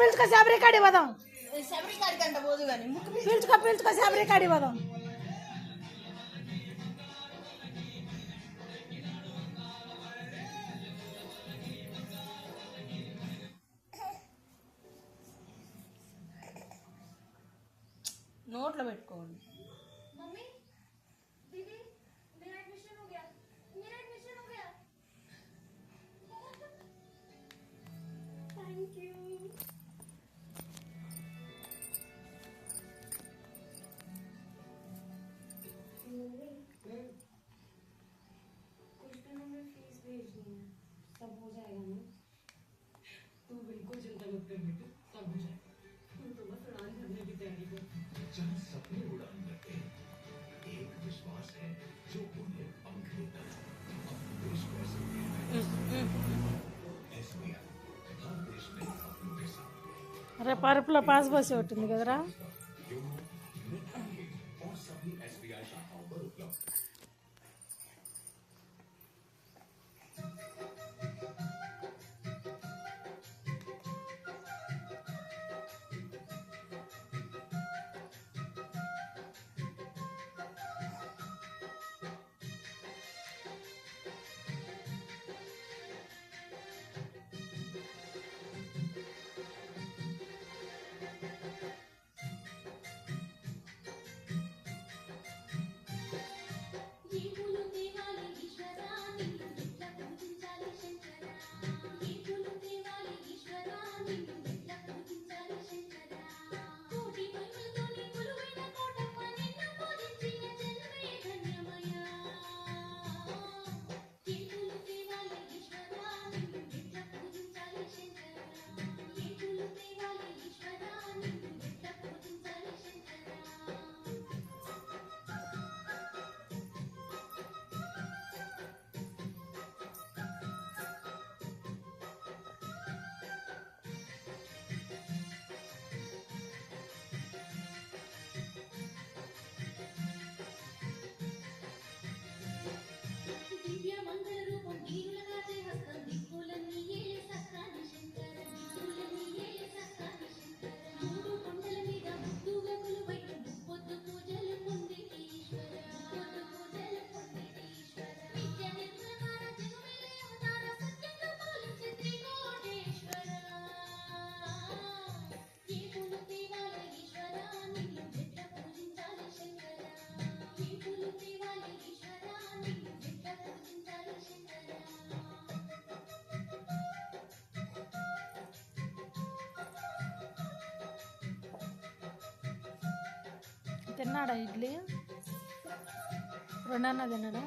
పీల్చుకో శబరి కాడి పోదాం. శబరి కాడికి అంట పోదు కానీ పీల్చుకో శబరి కాడి పోదాం. నోట్లో పెట్టుకోండి. सब हो जाएगा ना, तू बिल्कुल चिंता मत कर बेटा, सब हो जाएगा। तू तो बस उड़ान भरने की तैयारी कर। जहाँ सपने उड़ान भरते हैं, एक विश्वास है जो उन्हें पंख देता है। विश्वास SBI हर देश में अपनों के साथ అరే పరుపులో పాస్ పోసి ఉంటుంది కదరా. और सभी SBI शाखाओं पर उपलब्ध। తిన్నాడా ఇడ్లీ? రెండన్నా తిన్నాడా?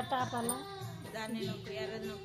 ఎట్టాపాలా దాన్ని నొక్కు, ఎర్రది నొక్కు.